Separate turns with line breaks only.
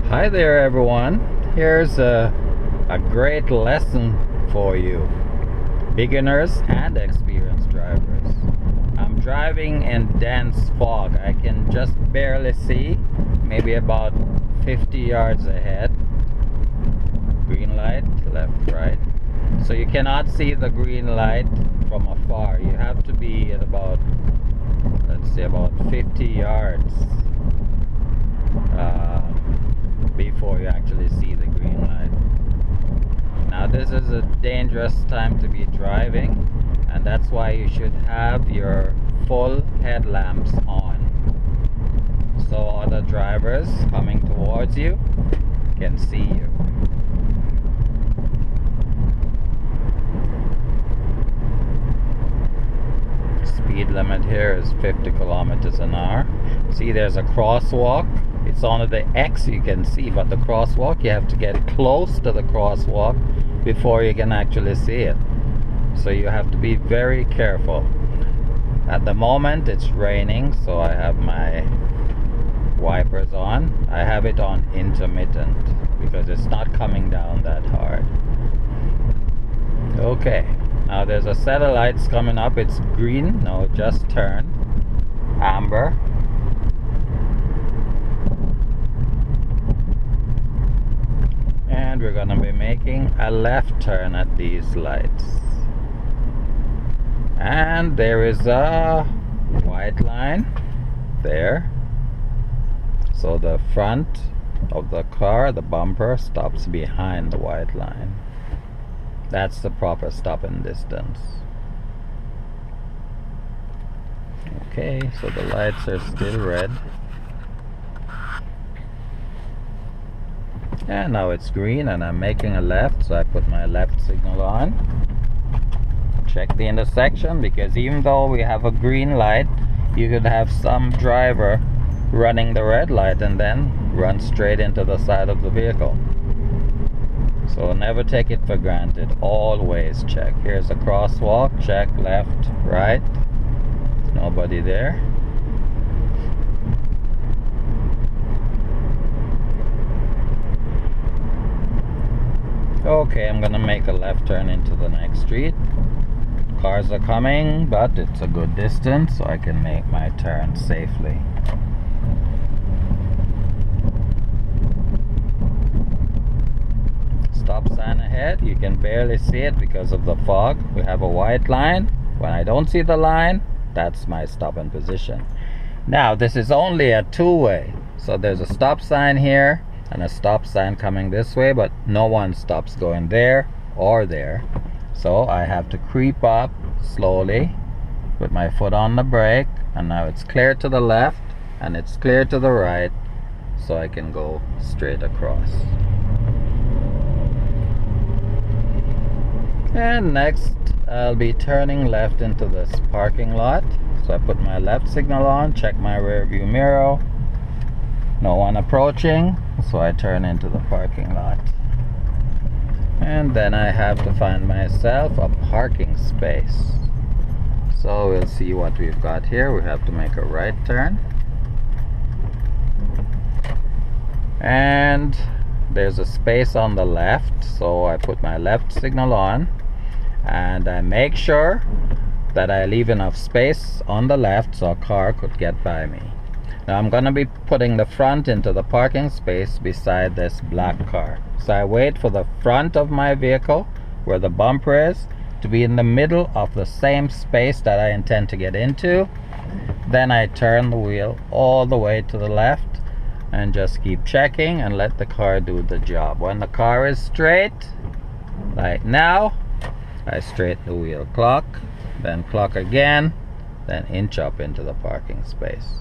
Hi there everyone. Here's a great lesson for you, beginners and experienced drivers. I'm driving in dense fog. I can just barely see, maybe about 50 yards ahead. Green light, left, right. So you cannot see the green light from afar. You have to be at about, let's say, about 50 yards before you actually see the green light. Now this is a dangerous time to be driving, and that's why you should have your full headlamps on, so other drivers coming towards you can see you. Speed limit here is 50 kilometers an hour. See, there's a crosswalk. It's on the X you can see, but the crosswalk, you have to get close to the crosswalk before you can actually see it. So you have to be very careful. At the moment it's raining, so I have my wipers on. I have it on intermittent because it's not coming down that hard. Okay, now there's a set of lights coming up. It's green. No, it just turned amber. And we're gonna be making a left turn at these lights. And there is a white line there. So the front of the car, the bumper, stops behind the white line. That's the proper stopping distance. Okay, so the lights are still red. And now it's green and I'm making a left, so I put my left signal on. Check the intersection, because even though we have a green light, you could have some driver running the red light and then run straight into the side of the vehicle. So never take it for granted. Always check. Here's a crosswalk. Check left, right. Nobody there. Okay, I'm gonna make a left turn into the next street. Cars are coming, but it's a good distance, so I can make my turn safely. Stop sign ahead. You can barely see it because of the fog. We have a white line. When I don't see the line, that's my stopping position. Now this is only a two-way, so there's a stop sign here and a stop sign coming this way, but no one stops going there or there. So I have to creep up slowly with my foot on the brake, and now it's clear to the left and it's clear to the right, so I can go straight across. And next I'll be turning left into this parking lot. So I put my left signal on, check my rear view mirror. No one approaching, so I turn into the parking lot. And then I have to find myself a parking space. So we'll see what we've got here. We have to make a right turn. And there's a space on the left, so I put my left signal on. And I make sure that I leave enough space on the left so a car could get by me. Now I'm gonna be putting the front into the parking space beside this black car. So I wait for the front of my vehicle, where the bumper is, to be in the middle of the same space that I intend to get into. Then I turn the wheel all the way to the left and just keep checking and let the car do the job. When the car is straight, like now, I straighten the wheel, clock, then clock again, then inch up into the parking space.